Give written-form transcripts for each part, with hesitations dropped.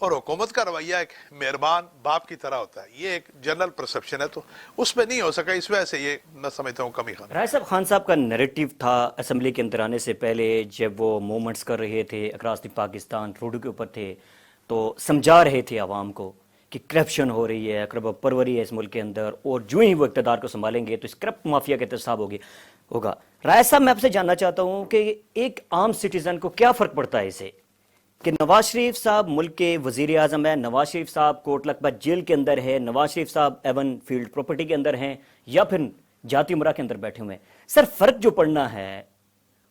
اور حکومت کا رویہ ایک مہربان باپ کی طرح ہوتا ہے. یہ ایک جنرل پرسپشن ہے, تو اس پہ نہیں ہو سکا, اس وجہ سے یہ میں سمجھتا ہوں کمی خان. رائے صاحب، خان صاحب کا نیریٹو تھا اسمبلی کے اندر آنے سے پہلے جب وہ موومنٹس کر رہے تھے اکراس دی پاکستان، روڈوں کے اوپر تھے تو سمجھا رہے تھے عوام کو کہ کرپشن ہو رہی ہے، کرپٹ پروری ہے اس ملک کے اندر، اور جو ہی وہ اقتدار کو سنبھالیں گے تو اس کرپٹ مافیا کا احتساب ہوگا. رائے صاحب، میں آپ سے جاننا چاہتا ہوں کہ ایک عام سٹیزن کو کیا فرق پڑتا ہے اسے کہ نواز شریف صاحب ملک کے وزیر اعظم ہیں، نواز شریف صاحب کوٹ لکھپت جیل کے اندر ہے، نواز شریف صاحب ایون فیلڈ پراپرٹی کے اندر ہیں، یا پھر جاتی امرا کے اندر بیٹھے ہوئے ہیں. سر، فرق جو پڑنا ہے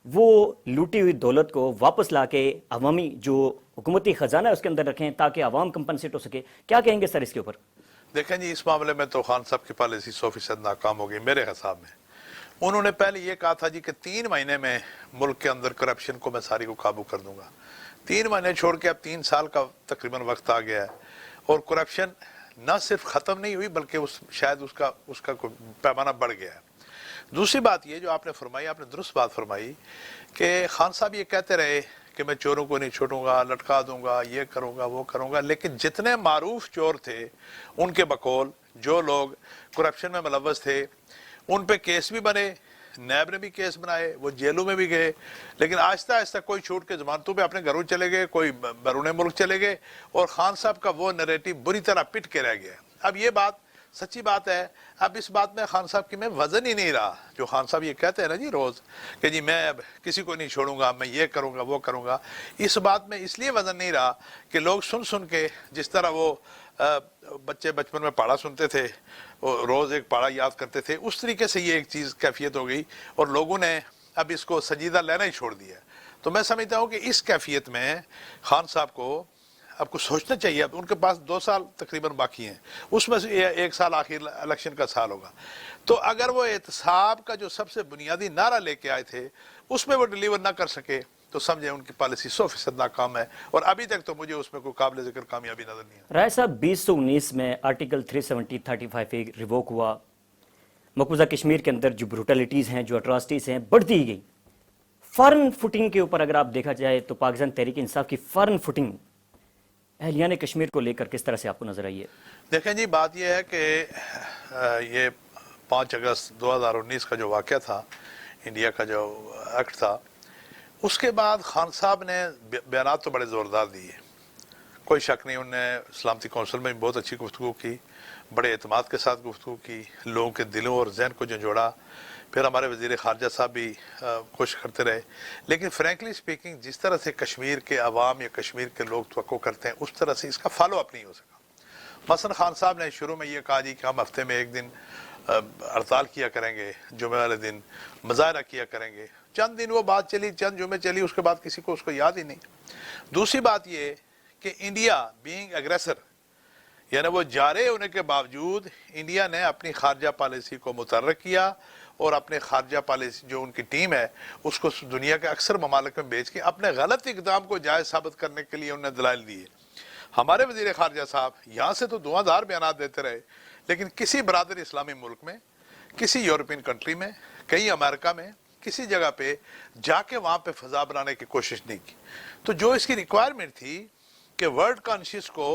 وہ لوٹی ہوئی دولت کو واپس لا کے عوامی جو حکومتی خزانہ ہے اس کے اندر رکھیں تاکہ عوام کمپنسیٹ ہو سکے. کیا کہیں گے سر اس کے اوپر؟ دیکھیں جی، اس معاملے میں تو خان صاحب کی پالیسی 100% ناکام ہو گئی میرے حساب میں. انہوں نے پہلے یہ کہا تھا جی کہ 3 مہینے میں ملک کے اندر کرپشن کو میں ساری کو قابو کر دوں گا. 3 مہینے چھوڑ کے اب 3 سال کا تقریباً وقت آ گیا ہے اور کرپشن نہ صرف ختم نہیں ہوئی بلکہ شاید اس کا پیمانہ بڑھ گیا ہے. دوسری بات یہ جو آپ نے فرمائی، آپ نے درست بات فرمائی کہ خان صاحب یہ کہتے رہے کہ میں چوروں کو نہیں چھوڑوں گا، لٹکا دوں گا، یہ کروں گا وہ کروں گا، لیکن جتنے معروف چور تھے ان کے بقول جو لوگ کرپشن میں ملوث تھے ان پہ کیس بھی بنے، نیب نے بھی کیس بنائے، وہ جیلوں میں بھی گئے، لیکن آہستہ آہستہ کوئی چھوٹ کے ضمانتوں پہ اپنے گھروں چلے گئے، کوئی بیرون ملک چلے گئے، اور خان صاحب کا وہ نیریٹو بری طرح پٹ کے رہ گیا. اب یہ بات سچی بات ہے. اب اس بات میں خان صاحب کی میں وزن ہی نہیں رہا. جو خان صاحب یہ کہتے ہیں نا جی روز کہ جی میں اب کسی کو نہیں چھوڑوں گا، میں یہ کروں گا وہ کروں گا، اس بات میں اس لیے وزن نہیں رہا کہ لوگ سن کے جس طرح وہ بچے بچپن میں پاڑا سنتے تھے، روز ایک پاڑا یاد کرتے تھے، اس طریقے سے یہ ایک چیز کیفیت ہو گئی اور لوگوں نے اب اس کو سنجیدہ لینا ہی چھوڑ دیا. تو میں سمجھتا ہوں کہ اس کیفیت میں خان صاحب کو اب کچھ سوچنا چاہیے. اب ان کے پاس 2 سال تقریباً باقی ہیں، اس میں سے 1 سال آخر الیکشن کا سال ہوگا. تو اگر وہ احتساب کا جو سب سے بنیادی نعرہ لے کے آئے تھے اس میں وہ ڈیلیور نہ کر سکے تو سمجھیں ان کی پالیسی 100% ناکام ہے، اور ابھی تک تو مجھے اس میں کوئی قابل ذکر کامیابی نظر نہیں ہے. رائے صاحب، 2019 میں آرٹیکل 370-35 ریووک ہوا. مقبوضہ کشمیر کے اندر جو بروٹیلٹیز ہیں، جو اٹراسٹیز ہیں، بڑھتی گئی. فارن فوٹنگ کے اوپر اگر آپ دیکھا جائے تو پاکستان تحریک انصاف کی فارن فوٹنگ اہلیان کشمیر کو لے کر کس طرح سے آپ کو نظر آئی ہے؟ دیکھیں جی، بات یہ ہے کہ یہ 5 اگست 2019 کا جو واقعہ تھا، انڈیا کا جو ایکٹ تھا، اس کے بعد خان صاحب نے بیانات تو بڑے زوردار دیے، کوئی شک نہیں. انہوں نے سلامتی کونسل میں بھی بہت اچھی گفتگو کی، بڑے اعتماد کے ساتھ گفتگو کی، لوگوں کے دلوں اور ذہن کو جوڑا. پھر ہمارے وزیر خارجہ صاحب بھی کوشش کرتے رہے. لیکن فرینکلی سپیکنگ جس طرح سے کشمیر کے عوام یا کشمیر کے لوگ توقع کرتے ہیں اس طرح سے اس کا فالو اپ نہیں ہو سکا. مثلا خان صاحب نے شروع میں یہ کہا جی کہ ہم ہفتے میں 1 دن ہڑتال کیا کریں گے، جمعہ والے دن مظاہرہ کیا کریں گے. چند دن وہ بات چلی، چند جمعے چلی، اس کے بعد کسی کو اس کو یاد ہی نہیں. دوسری بات یہ کہ انڈیا بینگ ایگریسر، یعنی وہ جارے ہونے کے باوجود انڈیا نے اپنی خارجہ پالیسی کو متحرک کیا اور اپنے خارجہ پالیسی جو ان کی ٹیم ہے اس کو دنیا کے اکثر ممالک میں بیچ کے اپنے غلط اقدام کو جائز ثابت کرنے کے لیے انہوں نے دلائل دیے. ہمارے وزیر خارجہ صاحب یہاں سے تو دھواں دھار بیانات دیتے رہے، لیکن کسی برادر اسلامی ملک میں، کسی یورپین کنٹری میں، کہیں امریکہ میں، کسی جگہ پہ جا کے وہاں پہ فضا بنانے کی کوشش نہیں کی. تو جو اس کی ریکوائرمنٹ تھی کہ ورلڈ کانشیس کو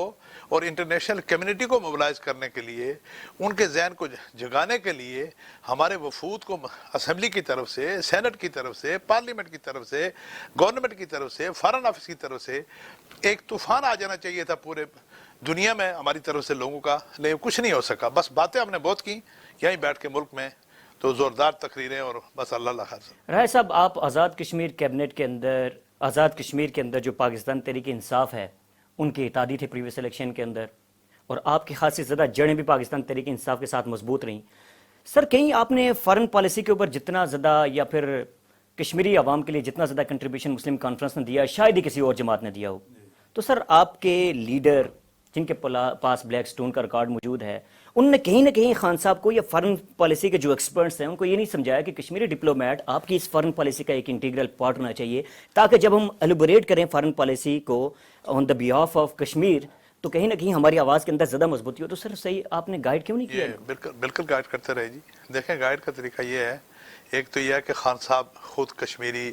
اور انٹرنیشنل کمیونٹی کو موبلائز کرنے کے لیے، ان کے ذہن کو جگانے کے لیے ہمارے وفود کو اسمبلی کی طرف سے، سینٹ کی طرف سے، پارلیمنٹ کی طرف سے، گورنمنٹ کی طرف سے، فارن آفس کی طرف سے ایک طوفان آ جانا چاہیے تھا پورے دنیا میں ہماری طرف سے لوگوں کا، لیکن کچھ نہیں ہو سکا. بس باتیں ہم نے بہت کی یہیں بیٹھ کے ملک میں، تو زوردار تقریریں اور بس اللہ خیر. رائے صاحب، آپ آزاد کشمیر کیبنٹ کے اندر، آزاد کشمیر کے اندر جو پاکستان تحریک انصاف ہے ان کے اتحادی تھے پریویس الیکشن کے اندر، اور آپ کی خاصی زیادہ جڑیں بھی پاکستان تحریک انصاف کے ساتھ مضبوط رہیں. سر، کہیں آپ نے فارن پالیسی کے اوپر جتنا زیادہ یا پھر کشمیری عوام کے لیے جتنا زیادہ کنٹریبیوشن مسلم کانفرنس نے دیا شاید ہی کسی اور جماعت نے دیا ہو. تو سر، آپ کے لیڈر جن کے پاس بلیک سٹون کا ریکارڈ موجود ہے، انہوں نے کہیں نہ کہیں خان صاحب کو یا فارن پالیسی کے جو ایکسپرٹس ہیں ان کو یہ نہیں سمجھایا کہ کشمیری ڈپلومیٹ آپ کی اس فارن پالیسی کا ایک انٹیگرل پارٹ ہونا چاہیے، تاکہ جب ہم ایلیبوریٹ کریں فارن پالیسی کو آن دا بیہاف آف کشمیر تو کہیں نہ کہیں ہماری آواز کے اندر زیادہ مضبوطی ہو. تو سر، صحیح آپ نے گائیڈ کیوں نہیں کیا؟ بالکل گائیڈ کرتے رہے جی. دیکھیں، گائیڈ کا طریقہ یہ ہے، ایک تو یہ ہے کہ خان صاحب خود کشمیری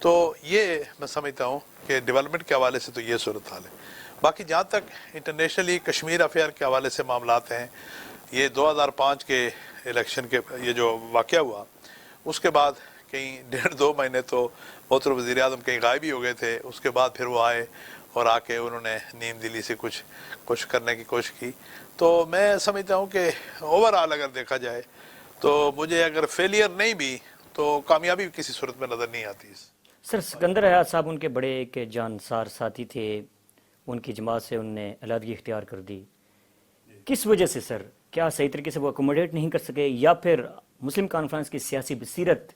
تو یہ میں سمجھتا ہوں کہ ڈیولپمنٹ کے حوالے سے تو یہ صورتحال ہے. باقی جہاں تک انٹرنیشنلی کشمیر افیئر کے حوالے سے معاملات ہیں، یہ 2005 کے الیکشن کے یہ جو واقعہ ہوا اس کے بعد کہیں 1.5-2 مہینے تو محترم وزیر اعظم کہیں غائب ہی ہو گئے تھے. اس کے بعد پھر وہ آئے اور آ کے انہوں نے نیم دلی سے کچھ کرنے کی کوشش کی. تو میں سمجھتا ہوں کہ اوور آل اگر دیکھا جائے تو مجھے اگر فیلئر نہیں بھی تو کامیابی کسی صورت میں نظر نہیں آتی. سر سکندر حیات صاحب ان کے بڑے ایک جانسار ساتھی تھے، ان کی جماعت سے انہوں نے علیحدگی اختیار کر دی. کس وجہ سے سر؟ کیا صحیح طریقے سے وہ اکوموڈیٹ نہیں کر سکے یا پھر مسلم کانفرنس کی سیاسی بصیرت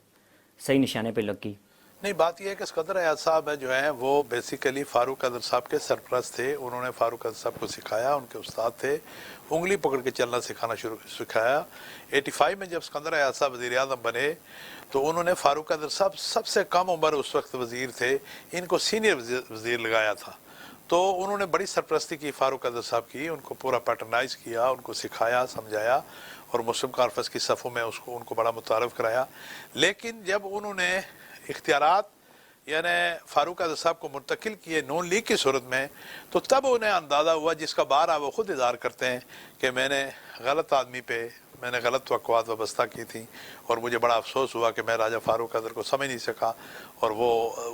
صحیح نشانے پہ لگ گئی؟ نہیں، بات یہ ہے کہ سکندر حیات صاحب جو ہیں وہ بیسیکلی فاروق قادر صاحب کے سرپرست تھے. انہوں نے فاروق قادر صاحب کو سکھایا، ان کے استاد تھے، انگلی پکڑ کے چلنا سکھایا. 85 میں جب سکندر حیات صاحب وزیر اعظم بنے تو انہوں نے فاروق قادر صاحب سب سے کم عمر اس وقت وزیر تھے، ان کو سینئر وزیر لگایا تھا. تو انہوں نے بڑی سرپرستی کی فاروق قادر صاحب کی، ان کو پورا پیٹرنائز کیا، ان کو سکھایا، سمجھایا اور مسلم کانفرنس کی صفوں میں ان کو بڑا متعارف کرایا. لیکن جب انہوں نے اختیارات یعنی فاروق قادر صاحب کو منتقل کیے نون لیگ کی صورت میں، تو تب انہیں اندازہ ہوا، جس کا بارہ وہ خود اظہار کرتے ہیں کہ میں نے غلط آدمی پہ میں نے غلط توقعات وابستہ کی تھیں اور مجھے بڑا افسوس ہوا کہ میں راجہ فاروق قادر کو سمجھ نہیں سکا اور وہ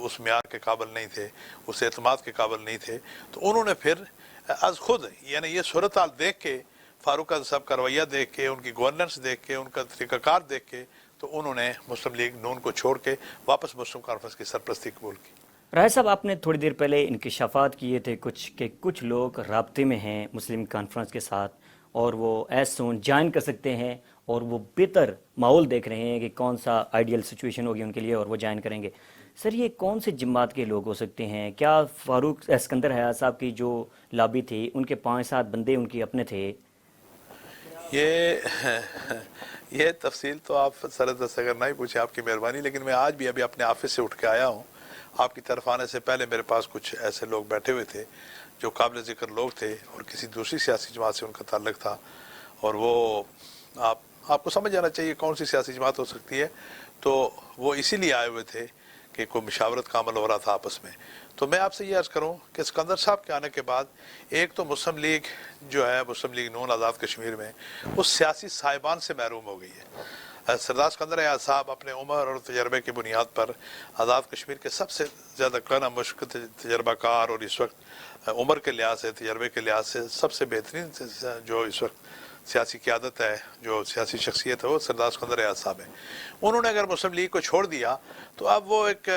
اس معیار کے قابل نہیں تھے، اس اعتماد کے قابل نہیں تھے. تو انہوں نے پھر از خود یعنی یہ صورتحال دیکھ کے، فاروق قادر صاحب کا رویہ دیکھ کے، ان کی گورننس دیکھ کے، ان کا طریقہ کار دیکھ کے، تو انہوں نے مسلم لیگ نون کو چھوڑ کے واپس مسلم کانفرنس کی سرپرستی قبول کی. راہی صاحب، آپ نے تھوڑی دیر پہلے انکشافات کیے تھے کہ کچھ لوگ رابطے میں ہیں مسلم کانفرنس کے ساتھ اور وہ ایز سون جوائن کر سکتے ہیں اور وہ بہتر ماحول دیکھ رہے ہیں کہ کون سا آئیڈیل سچویشن ہوگی ان کے لیے اور وہ جوائن کریں گے. سر، یہ کون سے جماعت کے لوگ ہو سکتے ہیں؟ کیا فاروق سکندر حیات صاحب کی جو لابی تھی ان کے 5-7 بندے ان کے اپنے تھے؟ یہ تفصیل تو آپ سردست اگر نہیں پوچھے آپ کی مہربانی، لیکن میں آج بھی ابھی اپنے آفس سے اٹھ کے آیا ہوں. آپ کی طرف آنے سے پہلے میرے پاس کچھ ایسے لوگ بیٹھے ہوئے تھے جو قابل ذکر لوگ تھے اور کسی دوسری سیاسی جماعت سے ان کا تعلق تھا، اور وہ آپ کو سمجھ جانا چاہیے کون سی سیاسی جماعت ہو سکتی ہے. تو وہ اسی لیے آئے ہوئے تھے کہ کوئی مشاورت کا عمل ہو رہا تھا آپس میں. تو میں آپ سے یہ عرض کروں کہ سکندر صاحب کے آنے کے بعد ایک تو مسلم لیگ جو ہے، مسلم لیگ نون آزاد کشمیر میں اس سیاسی صاحبان سے محروم ہو گئی ہے. سردار سکندر حیات صاحب اپنے عمر اور تجربے کی بنیاد پر آزاد کشمیر کے سب سے زیادہ قنا مشق تجربہ کار اور اس وقت عمر کے لحاظ سے، تجربے کے لحاظ سے سب سے بہترین جو اس وقت سیاسی قیادت ہے، جو سیاسی شخصیت ہے، وہ سردار سکندر حیات صاحب ہے. انہوں نے اگر مسلم لیگ کو چھوڑ دیا تو اب وہ ایک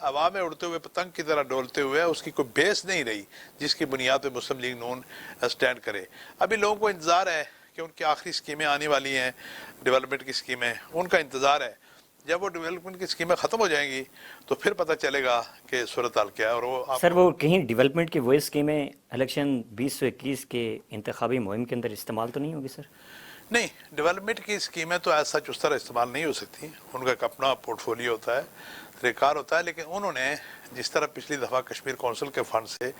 ہوا میں اڑتے ہوئے پتنگ کی طرح ڈولتے ہوئے، اس کی کوئی بیس نہیں رہی جس کی بنیاد پہ مسلم لیگ نون سٹینڈ کرے. ابھی لوگوں کو انتظار ہے کہ ان کی آخری سکیمیں آنے والی ہیں، ڈیولپمنٹ کی سکیمیں، ان کا انتظار ہے. جب وہ ڈیولپمنٹ کی سکیمیں ختم ہو جائیں گی تو پھر پتہ چلے گا کہ صورتحال کیا ہے. اور وہ سر، وہ کہیں ڈیولپمنٹ کی وہی اسکیمیں الیکشن 2021 کے انتخابی مہم کے اندر استعمال تو نہیں ہوگی سر؟ نہیں، ڈیولپمنٹ کی اسکیمیں تو ایسا اس طرح استعمال نہیں ہو سکتی. ان کا ایک اپنا پورٹ فولیو ہوتا ہے، طریقہ کار ہوتا ہے. لیکن انہوں نے جس طرح پچھلی دفعہ کشمیر کونسل کے فنڈ سے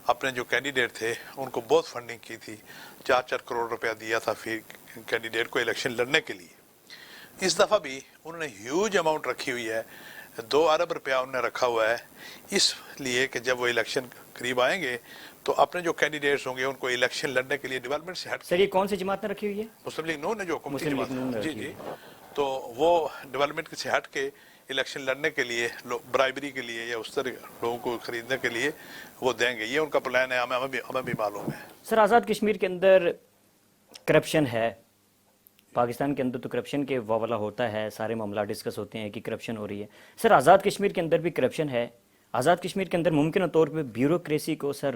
اپنے جو کینڈیڈیٹ تھے ان کو بہت فنڈنگ کی تھی، 4 کروڑ روپیہ دیا تھا فی کینڈیڈیٹ کو الیکشن لڑنے کے لیے. اس دفعہ بھی انہوں نے ہیوج اماؤنٹ رکھی ہوئی ہے، 2 ارب روپیہ انہوں نے رکھا ہوا ہے، اس لیے کہ جب وہ الیکشن قریب آئیں گے تو اپنے جو کینڈیڈیٹس ہوں گے ان کو الیکشن لڑنے کے لیے ڈیولپمنٹ سے ہٹ. سر، یہ کون سی جماعت نے رکھی ہوئی ہے؟ مسلم لیگ نون نے جو حکومتی مسلم لیگ جماعت نون نے جی رکھی جی تو وہ ڈیولپمنٹ سے ہٹ کے الیکشن لڑنے کے لیے، برائبری کے لیے یا اس طرح لوگوں کو خریدنے کے لیے وہ دیں گے. یہ ان کا پلان ہے، ہمیں بھی معلوم ہے. سر، آزاد کشمیر کے اندر کرپشن ہے، پاکستان کے اندر تو کرپشن کے واولا ہوتا ہے، سارے معاملات ڈسکس ہوتے ہیں کہ کرپشن ہو رہی ہے. سر، آزاد کشمیر کے اندر بھی کرپشن ہے. آزاد کشمیر کے اندر ممکنہ طور پہ بیوروکریسی کو سر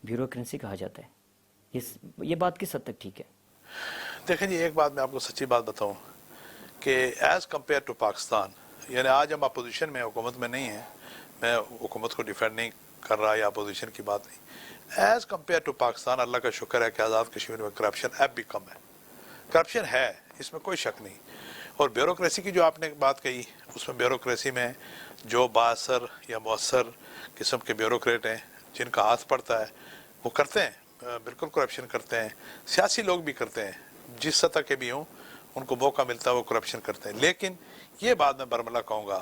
بیوروکریسی کہا جاتا ہے، یہ بات کس حد تک ٹھیک ہے؟ دیکھیں جی، ایک بات میں آپ کو سچی بات بتاؤں کہ ایز کمپیئر ٹو پاکستان، یعنی آج ہم اپوزیشن میں، حکومت میں نہیں ہیں، میں حکومت کو ڈیفینڈ نہیں کر رہا یا اپوزیشن کی بات نہیں. ایز کمپیئر ٹو پاکستان اللہ کا شکر ہے کہ آزاد کشمیر میں کرپشن اب بھی کم ہے. کرپشن ہے، اس میں کوئی شک نہیں. اور بیوروکریسی کی جو آپ نے بات کہی، اس میں بیوروکریسی میں جو بااثر یا مؤثر قسم کے بیوروکریٹ ہیں جن کا ہاتھ پڑتا ہے وہ کرتے ہیں، بالکل کرپشن کرتے ہیں. سیاسی لوگ بھی کرتے ہیں، جس سطح کے بھی ہوں ان کو موقع ملتا ہے وہ کرپشن کرتے ہیں. لیکن یہ بات میں برملا کہوں گا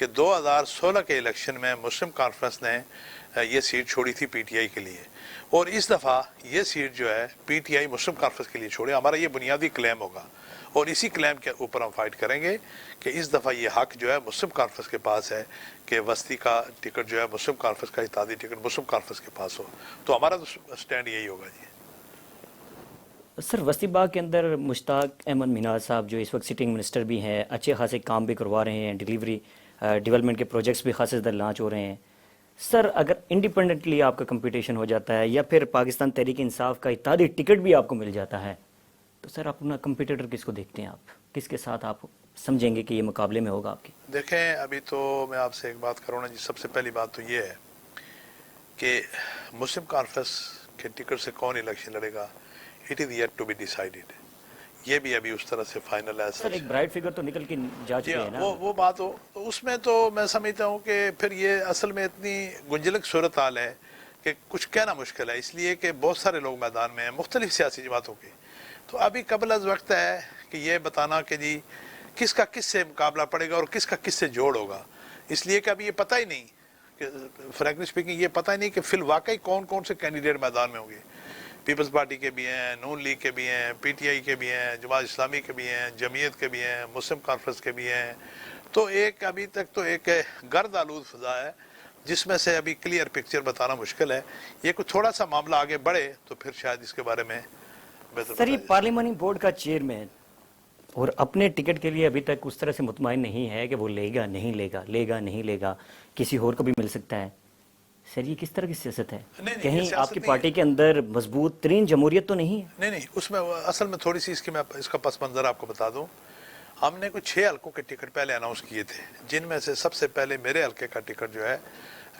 کہ 2016 کے الیکشن میں مسلم کانفرنس نے یہ سیٹ چھوڑی تھی پی ٹی آئی کے لیے، اور اس دفعہ یہ سیٹ جو ہے P T I Muslim conference کے لیے چھوڑے. ہمارا یہ بنیادی کلیم ہوگا اور اسی کلیم کے اوپر ہم فائٹ کریں گے کہ اس دفعہ یہ حق جو ہے مسلم کانفرنس کے پاس ہے کہ وسطی کا ٹکٹ جو ہے مسلم کانفرنس کا اتحادی ٹکٹ مسلم کانفرنس کے پاس ہو. تو ہمارا تو سٹینڈ یہی ہوگا جی. سر وسطی باغ کے اندر مشتاق احمد مینار صاحب جو اس وقت سٹنگ منسٹر بھی ہیں، اچھے خاصے کام بھی کروا رہے ہیں، ڈیولپمنٹ کے پروجیکٹس بھی خاصے زیادہ لانچ ہو رہے ہیں. سر اگر انڈیپینڈنٹلی آپ کا کمپٹیشن ہو جاتا ہے یا پھر پاکستان تحریک انصاف کا اتحادی ٹکٹ بھی آپ کو مل جاتا ہے، تو سر آپ اپنا کمپیٹیٹر کس کو دیکھتے ہیں؟ آپ کس کے ساتھ آپ سمجھیں گے کہ یہ مقابلے میں ہوگا آپ کی؟ دیکھیں ابھی تو میں آپ سے ایک بات کروں نا جی. سب سے پہلی بات تو یہ ہے کہ مسلم کانفرنس کے ٹکٹ سے کون الیکشن لڑے گا، it is yet to be decided. یہ بھی ابھی اس طرح سے فائنل ہے. سر ایک برائٹ فگر تو نکل کے جا جی چکے ہاں، ہیں نا. وہ بات ہو تو اس میں تو میں سمجھتا ہوں کہ پھر یہ اصل میں اتنی گنجلک صورتحال ہے کہ کچھ کہنا مشکل ہے، اس لیے کہ بہت سارے لوگ میدان میں ہیں مختلف سیاسی جماعتوں کے. تو ابھی قبل از وقت ہے کہ یہ بتانا کہ جی کس کا کس سے مقابلہ پڑے گا اور کس کا کس سے جوڑ ہوگا. اس لیے کہ ابھی یہ پتہ ہی نہیں کہ فرینکلی اسپیکنگ یہ پتہ ہی نہیں کہ فی الواقعی کون کون سے کینڈیڈیٹ میدان میں ہوں گے. پیپلز پارٹی کے بھی ہیں، نون لیگ کے بھی ہیں، پی ٹی آئی کے بھی ہیں، جماعت اسلامی کے بھی ہیں، جمعیت کے بھی ہیں، مسلم کانفرنس کے بھی ہیں. تو ایک ابھی تک تو ایک گرد آلود فضا ہے جس میں سے ابھی کلیئر پکچر بتانا مشکل ہے. یہ کوئی تھوڑا سا معاملہ آگے بڑھے تو پھر شاید اس کے بارے میں بہتر سر یہ بتایا جائے. پارلیمانی بورڈ کا چیئرمین اور اپنے ٹکٹ کے لیے ابھی تک اس طرح سے مطمئن نہیں ہے کہ وہ لے گا نہیں لے گا، لے گا نہیں لے گا، کسی اور کو بھی مل سکتا ہے. سر یہ کس طرح کی سیاست ہے؟ نہیں، یہ کہیں سیاست آپ کی نہیں پارٹی کے اندر مضبوط ترین جمہوریت تو نہیں ہے؟ نہیں، اس میں اصل میں تھوڑی سی میں اس کا پس منظر آپ کو بتا دوں. ہم نے کچھ 6 حلقوں کے ٹکٹ پہلے اناؤنس کیے تھے، جن میں سے سب سے پہلے میرے حلقے کا ٹکٹ جو ہے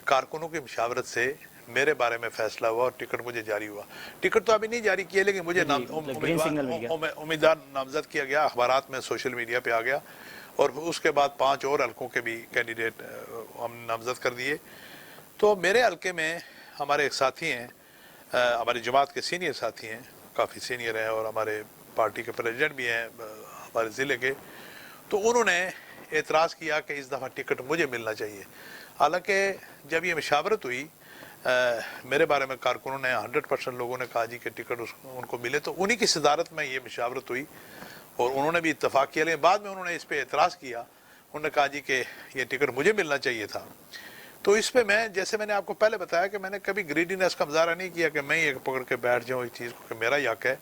کارکنوں کی مشاورت سے میرے بارے میں فیصلہ ہوا اور ٹکٹ مجھے جاری ہوا. ٹکٹ تو ابھی نہیں جاری کیا لیکن مجھے گرین سگنل مل گیا. امیدوار نامزد کیا گیا، اخبارات میں سوشل میڈیا پہ آ گیا، اور اس کے بعد 5 اور حلقوں کے بھی کینڈیڈیٹ ہم نامزد کر دیے. تو میرے حلقے میں ہمارے ایک ساتھی ہیں، ہماری جماعت کے سینئر ساتھی ہیں، کافی سینئر ہیں اور ہمارے پارٹی کے پریزیڈنٹ بھی ہیں ہمارے ضلع کے. تو انہوں نے اعتراض کیا کہ اس دفعہ ٹکٹ مجھے ملنا چاہیے. حالانکہ جب یہ مشاورت ہوئی میرے بارے میں کارکنوں نے 100% لوگوں نے کہا جی کہ ٹکٹ ان کو ملے، تو انہی کی صدارت میں یہ مشاورت ہوئی اور انہوں نے بھی اتفاق کیا. لیکن بعد میں انہوں نے اس پہ اعتراض کیا، انہوں نے کہا جی کہ یہ ٹکٹ مجھے ملنا چاہیے تھا. تو اس پہ میں جیسے میں نے آپ کو پہلے بتایا کہ میں نے کبھی گریڈینس کا مظاہرہ نہیں کیا کہ میں یہ پکڑ کے بیٹھ جاؤں اس چیز کو کہ میرا حق ہے.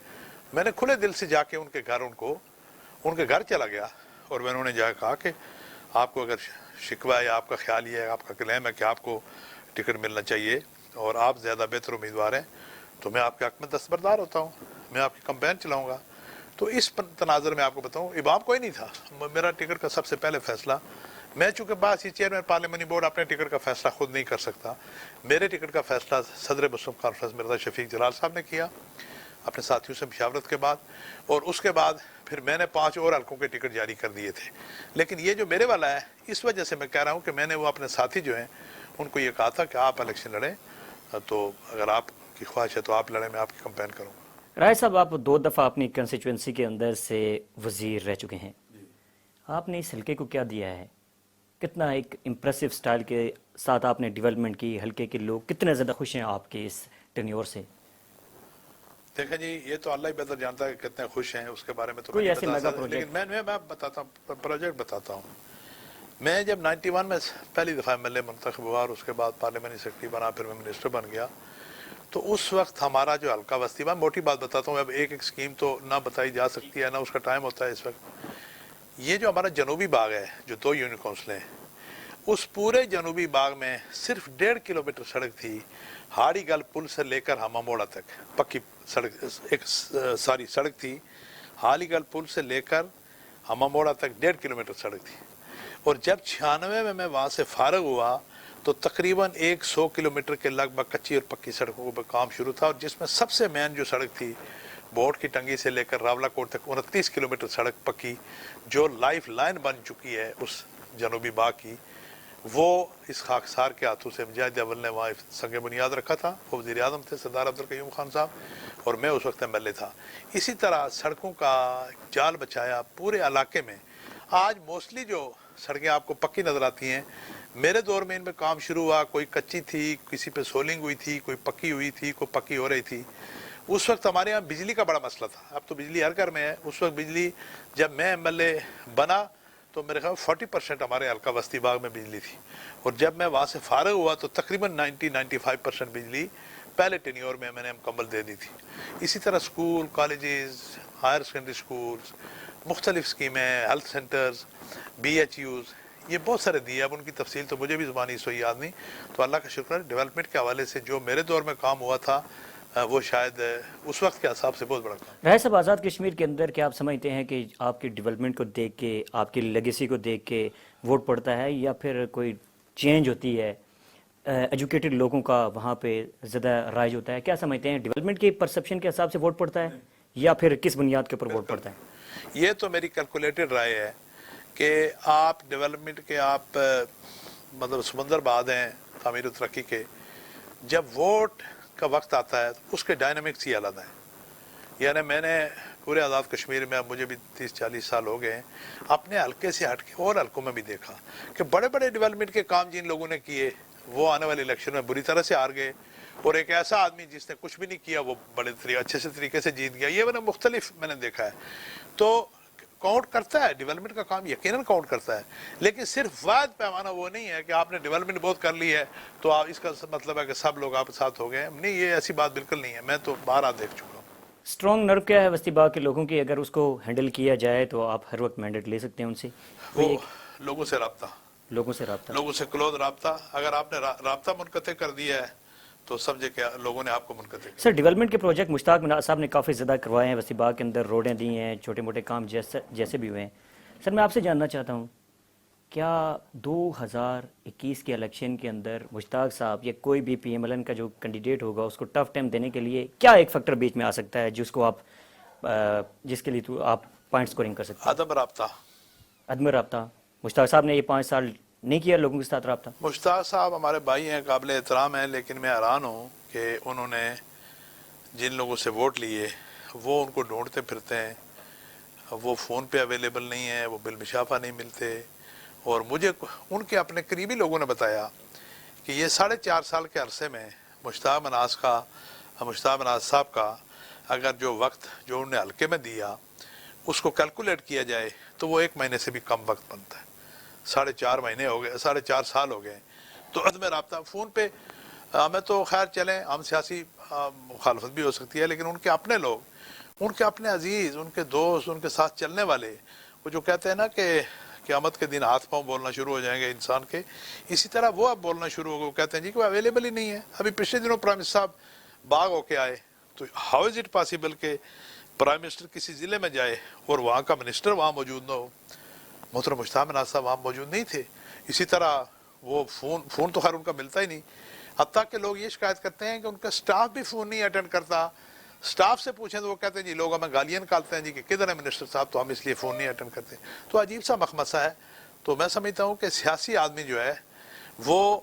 میں نے کھلے دل سے جا کے ان کے گھر چلا گیا اور میں انہوں نے جا کہا کہ آپ کو اگر شکوہ ہے یا آپ کا خیال یہ ہے، آپ کا کلیم ہے کہ آپ کو ٹکٹ ملنا چاہیے اور آپ زیادہ بہتر امیدوار ہیں، تو میں آپ کے حق میں دستبردار ہوتا ہوں، میں آپ کی کمپین چلاؤں گا. تو اس تناظر میں آپ کو بتاؤں ابام کوئی نہیں تھا. میرا ٹکٹ کا سب سے پہلے فیصلہ میں چونکہ بعض ہی چیئرمین پارلیمانی بورڈ اپنے ٹکٹ کا فیصلہ خود نہیں کر سکتا، میرے ٹکٹ کا فیصلہ صدر مسلم کانفرنس مرزا شفیق جلال صاحب نے کیا اپنے ساتھیوں سے مشاورت کے بعد، اور اس کے بعد پھر میں نے 5 اور حلقوں کے ٹکٹ جاری کر دیے تھے. لیکن یہ جو میرے والا ہے اس وجہ سے میں کہہ رہا ہوں کہ میں نے وہ اپنے ساتھی جو ہیں ان کو یہ کہا تھا کہ آپ الیکشن لڑیں، تو اگر آپ کی خواہش ہے تو آپ لڑیں، میں آپ کی کمپین کروں گا. رائے صاحب آپ 2 دفعہ اپنی کنسٹیچوئنسی کے اندر سے وزیر رہ چکے ہیں. آپ نے اس حلقے کو کیا دیا ہے؟ کتنا ایک امپریسو سٹائل کے ساتھ آپ نے ڈیولپمنٹ کی، حلقے کے لوگ کتنے زیادہ خوش ہیں آپ کے اس ٹینیور سے؟ دیکھیں جی یہ تو اللہ ہی بہتر جانتا ہے کہ کتنے خوش ہیں، اس کے بارے میں تو کوئی میں ایسے نہیں بتا میگا سکتا. پروجیکٹ؟ لیکن میں بتاتا ہوں، پروجیکٹ بتاتا ہوں. میں جب 91 میں پہلی دفعہ MLA منتخب ہوا اور اس کے بعد پارلیمانی سیکرٹری بنا، پھر میں منسٹر بن گیا، تو اس وقت ہمارا جو حلقہ وسطی میں موٹی بات بتاتا ہوں، اب ایک اسکیم تو نہ بتائی جا سکتی ہے نہ اس کا ٹائم ہوتا ہے اس وقت. یہ جو ہمارا جنوبی باغ ہے جو 2 یونین کونسلیں، اس پورے جنوبی باغ میں صرف 1.5 کلومیٹر سڑک تھی ہاڑی گل پل سے لے کر ہما موڑا تک. پکی سڑک، ایک ساری سڑک تھی ہاڑی گل پل سے لے کر ہما موڑا تک 1.5 کلومیٹر سڑک تھی. اور جب 96 میں وہاں سے فارغ ہوا تو تقریباً 100 کلومیٹر کے لگ بھگ کچی اور پکی سڑکوں پر کام شروع تھا، اور جس میں سب سے مین جو سڑک تھی بوٹ کی ٹنگی سے لے کر راولہ کوٹ تک 29 کلومیٹر سڑک پکی جو لائف لائن بن چکی ہے اس جنوبی باغ کی، وہ اس خاکسار کے ہاتھوں سے مجاہد اول نے وہاں سنگ بنیاد رکھا تھا. وہ وزیر اعظم تھے سردار عبدالقیوم خان صاحب اور میں اس وقت MLA تھا. اسی طرح سڑکوں کا جال بچایا پورے علاقے میں. آج موسٹلی جو سڑکیں آپ کو پکی نظر آتی ہیں. میرے دور میں ان پہ کام شروع ہوا, کوئی کچی تھی, کسی پہ سولنگ ہوئی تھی, کوئی پکی ہوئی تھی, کوئی پکی ہو رہی تھی. اس وقت ہمارے یہاں بجلی کا بڑا مسئلہ تھا. اب تو بجلی ہر گھر میں ہے. اس وقت بجلی, جب میں ایم ایل اے بنا تو میرے خیال 40% ہمارے حلقہ بستی باغ میں بجلی تھی, اور جب میں وہاں سے فارغ ہوا تو تقریباً 90-95% بجلی پہلے ٹینیور میں نے مکمل دے دی تھی. اسی طرح school, colleges, higher secondary schools, مختلف اسکیمیں, health centres, B H Us, یہ بہت سارے دیے. اب ان کی تفصیل تو مجھے بھی زبانی اس وقت یاد نہیں. تو اللہ کا شکر ہے, ڈیولپمنٹ کے حوالے سے جو میرے دور میں کام ہوا تھا وہ شاید اس وقت کے حساب سے بہت بڑا کام. راہی صاحب, آزاد کشمیر کے اندر کیا آپ سمجھتے ہیں کہ آپ کی ڈیولپمنٹ کو دیکھ کے, آپ کی لیگیسی کو دیکھ کے ووٹ پڑتا ہے, یا پھر کوئی چینج ہوتی ہے, ایجوکیٹڈ لوگوں کا وہاں پہ زیادہ رائج ہوتا ہے؟ کیا سمجھتے ہیں, ڈیولپمنٹ کی پرسپشن کے حساب سے ووٹ پڑتا ہے یا پھر کس بنیاد کے اوپر ووٹ پڑتا ہے؟ یہ تو میری کیلکولیٹڈ رائے ہے کہ آپ ڈیولپمنٹ کے, آپ مطلب سمندر بعد ہیں تعمیر و ترقی کے, جب ووٹ کا وقت آتا ہے تو اس کے ڈائنامکس ہی الگ ہیں. یعنی میں نے پورے آزاد کشمیر میں, اب مجھے بھی 30-40 سال ہو گئے ہیں, اپنے حلقے سے ہٹ کے اور حلقوں میں بھی دیکھا کہ بڑے بڑے ڈیولپمنٹ کے کام جن لوگوں نے کیے وہ آنے والے الیکشن میں بری طرح سے ہار گئے, اور ایک ایسا آدمی جس نے کچھ بھی نہیں کیا وہ بڑے اچھے سے طریقے سے جیت گیا. یہ مختلف میں نے دیکھا ہے. تو کاؤنٹ کرتا ہے, ڈیولپمنٹ کا کام یقیناً کاؤنٹ کرتا ہے, لیکن صرف واحد پیمانہ وہ نہیں ہے کہ آپ نے ڈیولپمنٹ بہت کر لی ہے تو آپ اس کا مطلب ہے کہ سب لوگ آپ ساتھ ہو گئے. نہیں, یہ ایسی بات بالکل نہیں ہے. میں تو باہر دیکھ چکا ہوں. اسٹرانگ نرو کیا ہے وسطی باغ کے لوگوں کی, اگر اس کو ہینڈل کیا جائے تو آپ ہر وقت مینڈیٹ لے سکتے ہیں ان سے؟ وہ لوگوں سے رابطہ, لوگوں سے رابطہ, لوگوں سے کلوز رابطہ. اگر آپ نے رابطہ منقطع کر دیا ہے تو سمجھے کہ لوگوں نے آپ کو منقطع کیا. سر, ڈیولپمنٹ کے پروجیکٹ مشتاق صاحب نے کافی زیادہ کروائے ہیں وسطی باغ کے اندر, روڈیں دی ہیں, چھوٹے موٹے کام جیسے بھی ہوئے ہیں. سر, میں آپ سے جاننا چاہتا ہوں, کیا 2021 کے الیکشن کے اندر مشتاق صاحب یا کوئی بھی پی ایم ایل این کا جو کینڈیڈیٹ ہوگا اس کو ٹف ٹائم دینے کے لیے کیا ایک فیکٹر بیچ میں آ سکتا ہے جس کو آپ جس کے لیے تو آپ پوائنٹ سکورنگ کر سکتے ہیں؟ عدم رابطہ. عدم رابطہ. مشتاق صاحب نے یہ 5 سال نہیں کیا لوگوں کے ساتھ رابطہ. مشتاق صاحب ہمارے بھائی ہیں, قابل احترام ہیں, لیکن میں حیران ہوں کہ انہوں نے جن لوگوں سے ووٹ لیے وہ ان کو ڈھونڈتے پھرتے ہیں, وہ فون پہ اویلیبل نہیں ہیں, وہ بالمشافہ نہیں ملتے. اور مجھے ان کے اپنے قریبی لوگوں نے بتایا کہ یہ 4.5 سال کے عرصے میں مشتاق مناز صاحب کا اگر جو وقت جو انہوں نے حلقے میں دیا اس کو کیلکولیٹ کیا جائے تو وہ 1 مہینے سے بھی کم وقت بنتا ہے. 4.5 مہینے ہو گئے, 4.5 سال ہو گئے. تو عدم رابطہ فون پہ ہمیں تو خیر چلیں, ہم سیاسی مخالفت بھی ہو سکتی ہے, لیکن ان کے اپنے لوگ, ان کے اپنے عزیز, ان کے دوست, ان کے ساتھ چلنے والے, وہ جو کہتے ہیں نا کہ قیامت کے دن ہاتھ پاؤں بولنا شروع ہو جائیں گے انسان کے, اسی طرح وہ اب بولنا شروع ہو گئے. وہ کہتے ہیں جی کہ وہ اویلیبل ہی نہیں ہے. ابھی پچھلے دنوں پرائم منسٹر صاحب باغ ہو کے آئے, تو ہاؤ از اٹ پاسبل کہ پرائم منسٹر کسی ضلع میں جائے اور وہاں کا منسٹر وہاں موجود نہ ہو؟ محترم مشتاق مناز صاحب وہاں موجود نہیں تھے. اسی طرح وہ فون تو خیر ان کا ملتا ہی نہیں, حتیٰ کہ لوگ یہ شکایت کرتے ہیں کہ ان کا سٹاف بھی فون نہیں اٹینڈ کرتا. سٹاف سے پوچھیں تو وہ کہتے ہیں جی لوگ ہمیں گالیاں نکالتے ہیں جی کہ کدھر ہے منسٹر صاحب, تو ہم اس لیے فون نہیں اٹینڈ کرتے. تو عجیب سا مخمصہ ہے. تو میں سمجھتا ہوں کہ سیاسی آدمی جو ہے وہ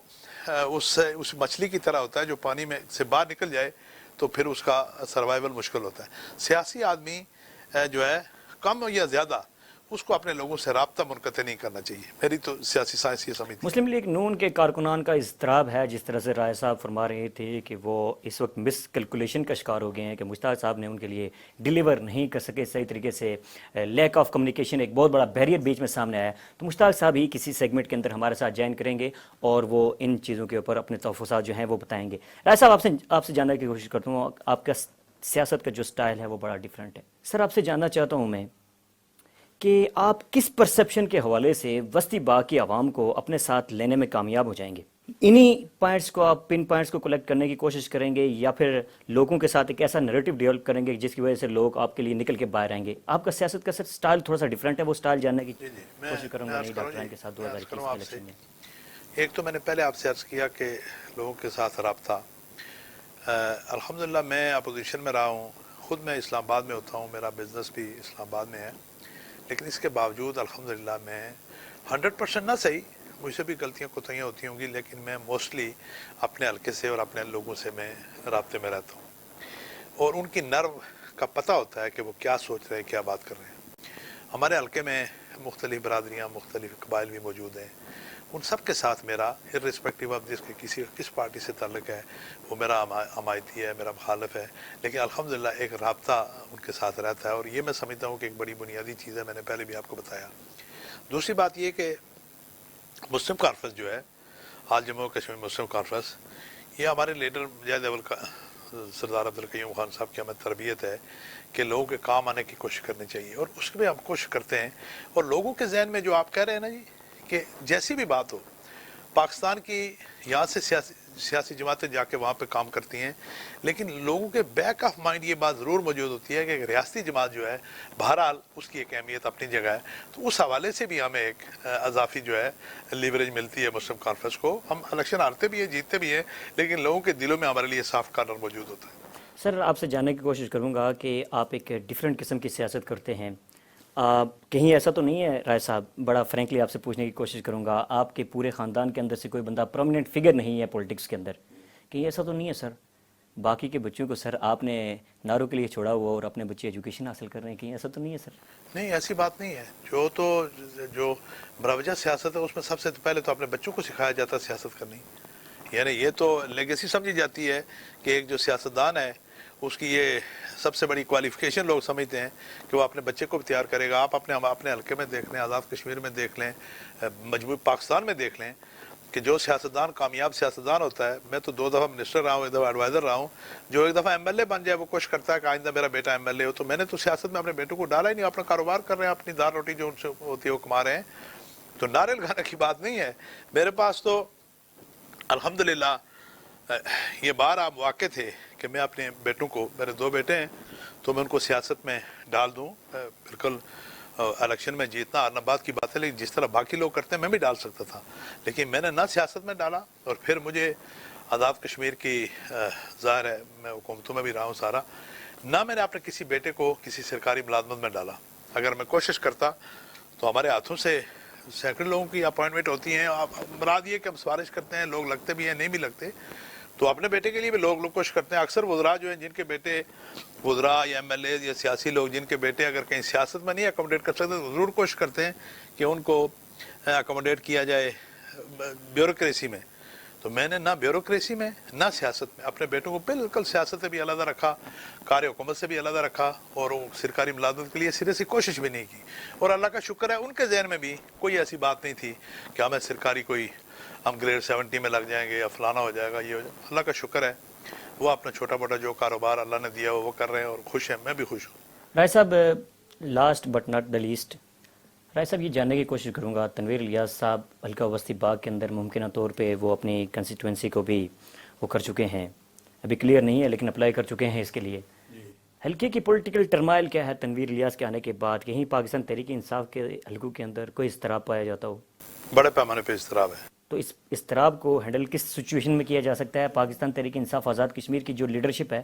اس مچھلی کی طرح ہوتا ہے جو پانی میں سے باہر نکل جائے تو پھر اس کا سروائیول مشکل ہوتا ہے. سیاسی آدمی جو ہے کم یا زیادہ اس کو اپنے لوگوں سے رابطہ منقطع نہیں کرنا چاہیے. میری تو سیاسی سائنس یہ سمجھتی ہے. مسلم لیگ نون کے کارکنان کا اضطراب ہے, جس طرح سے رائے صاحب فرما رہے تھے کہ وہ اس وقت مس کیلکولیشن کا شکار ہو گئے ہیں کہ مشتاق صاحب نے ان کے لیے ڈیلیور نہیں کر سکے صحیح طریقے سے. لیک آف کمیونیکیشن ایک بہت بڑا بیریئر بیچ میں سامنے آیا. تو مشتاق صاحب ہی کسی سیگمنٹ کے اندر ہمارے ساتھ جوائن کریں گے اور وہ ان چیزوں کے اوپر اپنے تحفظات جو ہیں وہ بتائیں گے. رائے صاحب, آپ سے جاننے کی کوشش کرتا ہوں, آپ کا سیاست کا جو سٹائل ہے وہ بڑا ڈیفرنٹ ہے. سر, آپ سے جاننا چاہتا ہوں میں کہ آپ کس پرسیپشن کے حوالے سے وسطی باغ کی عوام کو اپنے ساتھ لینے میں کامیاب ہو جائیں گے؟ انہی پوائنٹس کو آپ پن پوائنٹس کو کلیکٹ کرنے کی کوشش کریں گے یا پھر لوگوں کے ساتھ ایک ایسا نیریٹو ڈیولپ کریں گے جس کی وجہ سے لوگ آپ کے لیے نکل کے باہر آئیں گے؟ آپ کا سیاست کا سر سٹائل تھوڑا سا ڈیفرنٹ ہے, وہ سٹائل جاننے کی کوشش کروں گا ڈاکٹر عین کے ساتھ 2021 کے الیکشن میں. ایک تو میں نے پہلے آپ سے عرض کیا کہ لوگوں کے ساتھ رابطہ, الحمدللہ میں اپوزیشن میں رہا ہوں, خود میں اسلام آباد میں ہوتا ہوں, میرا بزنس بھی اسلام آباد میں ہے, لیکن اس کے باوجود الحمدللہ میں 100% نہ صحیح, مجھ سے بھی غلطیاں کوتاہیاں ہوتی ہوں گی, لیکن میں موسٹلی اپنے حلقے سے اور اپنے لوگوں سے میں رابطے میں رہتا ہوں, اور ان کی نرو کا پتہ ہوتا ہے کہ وہ کیا سوچ رہے ہیں, کیا بات کر رہے ہیں. ہمارے حلقے میں مختلف برادریاں مختلف قبائل بھی موجود ہیں، ان سب کے ساتھ میرا irrespective آف جس کے کس پارٹی سے تعلق ہے وہ میرا حمایتی ہے، میرا مخالف ہے، لیکن الحمدللہ ایک رابطہ ان کے ساتھ رہتا ہے، اور یہ میں سمجھتا ہوں کہ ایک بڑی بنیادی چیز ہے، میں نے پہلے بھی آپ کو بتایا۔ دوسری بات یہ کہ مسلم کانفرنس جو ہے، آل جموں کشمیر مسلم کانفرنس، یہ ہمارے لیڈر مجاہد اول کا سردار عبدالقیوم خان صاحب کی ہمیں تربیت ہے کہ لوگوں کے کام آنے کی کوشش کرنی چاہیے، اور اس میں ہم کوشش کرتے ہیں، اور لوگوں کے ذہن میں جو آپ کہہ رہے ہیں نا جی کہ جیسی بھی بات ہو، پاکستان کی یہاں سے سیاسی جماعتیں جا کے وہاں پہ کام کرتی ہیں، لیکن لوگوں کے بیک آف مائنڈ یہ بات ضرور موجود ہوتی ہے کہ ایک ریاستی جماعت جو ہے بہرحال اس کی ایک اہمیت اپنی جگہ ہے، تو اس حوالے سے بھی ہمیں ایک اضافی جو ہے لیوریج ملتی ہے مسلم کانفرنس کو۔ ہم الیکشن ہارتے بھی ہیں، جیتتے بھی ہیں، لیکن لوگوں کے دلوں میں ہمارے لیے سافٹ کارنر موجود ہوتا ہے۔ سر آپ سے جاننے کی کوشش کروں گا کہ آپ ایک ڈیفرنٹ قسم کی سیاست کرتے ہیں، کہیں ایسا تو نہیں ہے رائے صاحب، بڑا فرینکلی آپ سے پوچھنے کی کوشش کروں گا، آپ کے پورے خاندان کے اندر سے کوئی بندہ پرومیننٹ فگر نہیں ہے پولیٹکس کے اندر، کہیں ایسا تو نہیں ہے سر؟ باقی کے بچوں کو سر آپ نے نعروں کے لیے چھوڑا ہوا اور اپنے بچے ایجوکیشن حاصل کر رہے ہیں، کہیں ایسا تو نہیں ہے سر؟ نہیں، ایسی بات نہیں ہے، جو مروجہ سیاست ہے اس میں سب سے پہلے تو اپنے بچوں کو سکھایا جاتا ہے سیاست کرنی، یعنی یہ تو لیگیسی سمجھی جاتی ہے کہ ایک جو سیاستدان ہے اس کی یہ سب سے بڑی کوالیفیکیشن لوگ سمجھتے ہیں کہ وہ اپنے بچے کو تیار کرے گا۔ آپ اپنے حلقے میں دیکھ لیں، آزاد کشمیر میں دیکھ لیں، مجموعی پاکستان میں دیکھ لیں کہ جو سیاستدان کامیاب سیاستدان ہوتا ہے، میں تو 2 دفعہ منسٹر رہا ہوں، ایک دفعہ ایڈوائزر رہا ہوں، جو ایک دفعہ ایم ایل اے بن جائے وہ کوشش کرتا ہے کہ آئندہ میرا بیٹا ایم ایل اے ہو، تو میں نے تو سیاست میں اپنے بیٹوں کو ڈالا ہی نہیں، اپنا کاروبار کر رہے ہیں، اپنی دال روٹی جو ان سے ہوتی ہے وہ کما رہے ہیں، تو نعرے لگانے کی بات نہیں ہے۔ میرے پاس تو الحمدللہ یہ بار آپ واقع تھے کہ میں اپنے بیٹوں کو، میرے 2 بیٹے ہیں، تو میں ان کو سیاست میں ڈال دوں، بالکل الیکشن میں جیتنا ہارنا بات کی بات ہے، لیکن جس طرح باقی لوگ کرتے ہیں میں بھی ڈال سکتا تھا، لیکن میں نے نہ سیاست میں ڈالا، اور پھر مجھے آزاد کشمیر کی ظاہر ہے میں حکومتوں میں بھی رہا ہوں سارا، نہ میں نے اپنے کسی بیٹے کو کسی سرکاری ملازمت میں ڈالا۔ اگر میں کوشش کرتا تو ہمارے ہاتھوں سے سینکڑوں لوگوں کی اپوائنٹمنٹ ہوتی ہیں، مراد یہ کہ ہم سفارش کرتے ہیں، لوگ لگتے بھی ہیں، نہیں بھی لگتے، تو اپنے بیٹے کے لیے بھی لوگ کوشش کرتے ہیں۔ اکثر وزراء جو ہیں جن کے بیٹے وزراء یا ایم ایل اے یا سیاسی لوگ جن کے بیٹے اگر کہیں سیاست میں نہیں اکوموڈیٹ کر سکتے تو ضرور کوشش کرتے ہیں کہ ان کو اکوموڈیٹ کیا جائے بیوروکریسی میں، تو میں نے نہ بیوروکریسی میں نہ سیاست میں اپنے بیٹوں کو بالکل سیاست سے بھی علیحدہ رکھا، کار حکومت سے بھی علیحدہ رکھا، اور سرکاری ملازمت کے لیے سرے سے کوشش بھی نہیں کی، اور اللہ کا شکر ہے ان کے ذہن میں بھی کوئی ایسی بات نہیں تھی کہ ہمیں سرکاری کوئی ہم گریڈ 70 میں لگ جائیں گے یا فلانا ہو جائے گا، یہ ہو جائے گا۔ اللہ کا شکر ہے وہ اپنا چھوٹا موٹا جو کاروبار اللہ نے دیا وہ کر رہے ہیں اور خوش ہیں، میں بھی خوش ہوں۔ رائے صاحب last but not the least, Rai صاحب یہ جاننے کی کوشش کروں گا، تنویر الیاس صاحب حلقہ وسطی باغ کے اندر ممکنہ طور پہ وہ اپنی کنسٹیٹوئنسی کو بھی وہ کر چکے ہیں، ابھی کلیئر نہیں ہے لیکن اپلائی کر چکے ہیں اس کے لیے، حلقے کی پولیٹیکل ٹرمائل کیا ہے تنویر الیاس کے آنے کے بعد؟ کہیں پاکستان تحریک انصاف کے حلقوں کے اندر کوئی اضطراب پایا جاتا ہو؟ بڑے پیمانے پہ اضطراب ہے۔ تو اس اضطراب کو ہینڈل کس سچویشن میں کیا جا سکتا ہے؟ پاکستان تحریک انصاف آزاد کشمیر کی جو لیڈرشپ ہے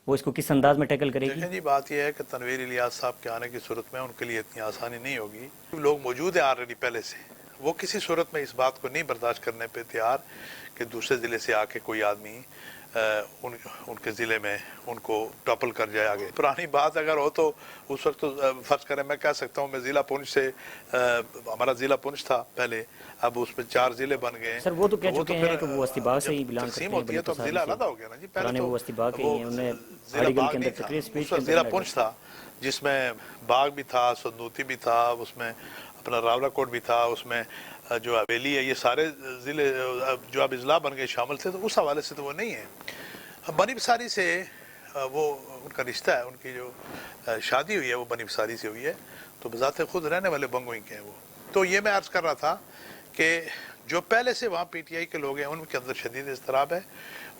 وہ اس کو کس انداز میں ٹیکل کرے گی؟ دیکھیں جی، بات یہ ہے کہ تنویر الیاس صاحب کے آنے کی صورت میں ان کے لیے اتنی آسانی نہیں ہوگی، لوگ موجود ہیں آلریڈی پہلے سے، وہ کسی صورت میں اس بات کو نہیں برداشت کرنے پہ تیار کہ دوسرے ضلع سے آ کے کوئی آدمی ان کے ضلع میں ان کو ٹاپل کر جائے آگے۔ پرانی بات اگر ہو تو اس وقت تو فرض کریں میں کہہ سکتا ہوں میں ضلع پونچھ سے، ہمارا ضلع پونچھ تھا پہلے، اب اس میں 4 ضلع بن گئے ہیں۔ سر وہ تو کہہ چکے ہیں کہ وہ وسطی باغ سے ہی جب بلانگ تقسیم کرتے ہیں، ہوتی ہے تو اب ضلع علیحدہ ہو گیا نا جی، پہلے پرانے تو وہ وسطی باغ کے ہی ہیں، انہوں نے ضلع ہاڑی گل باغ کے نہیں اندر تھا، تقریر اسپیچ اس کے وقت اندر ضلع پونچھ تھا جس میں باغ بھی تھا، سندوتی بھی تھا، اس میں اپنا راولہ کوٹ بھی تھا، اس میں جو حویلی ہے، یہ سارے ضلع جو اب اضلاع بن گئے شامل تھے، تو اس حوالے سے تو وہ نہیں ہے۔ بنی بساری سے وہ ان کا رشتہ ہے، ان کی جو شادی ہوئی ہے وہ بنی بساری سے ہوئی ہے، تو بذات خود رہنے والے بنگوئی کے ہیں وہ۔ تو یہ میں عرض کر رہا تھا کہ جو پہلے سے وہاں پی ٹی آئی کے لوگ ہیں ان کے اندر شدید اضطراب ہے،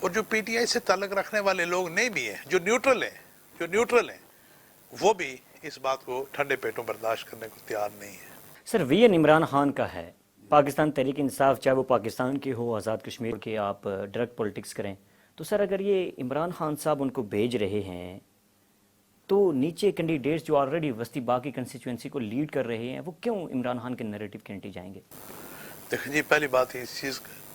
اور جو پی ٹی آئی سے تعلق رکھنے والے لوگ نہیں بھی ہیں، جو نیوٹرل ہیں وہ بھی اس بات کو ٹھنڈے پیٹوں برداشت کرنے کو تیار نہیں ہے۔ سر وی این عمران خان کا ہے، پاکستان تحریک انصاف چاہے وہ پاکستان کی ہو، آزاد کشمیر کے آپ ڈائریکٹ پولیٹکس کریں، تو سر اگر یہ عمران خان صاحب ان کو بھیج رہے ہیں تو نیچے کینڈیڈیٹس جو آلریڈی وسطی باغ کی کنسٹیچوئنسی کو لیڈ کر رہے ہیں وہ کیوں عمران خان کے نیریٹو کے انٹی جائیں گے؟ دیکھیں جی، پہلی بات اس چیز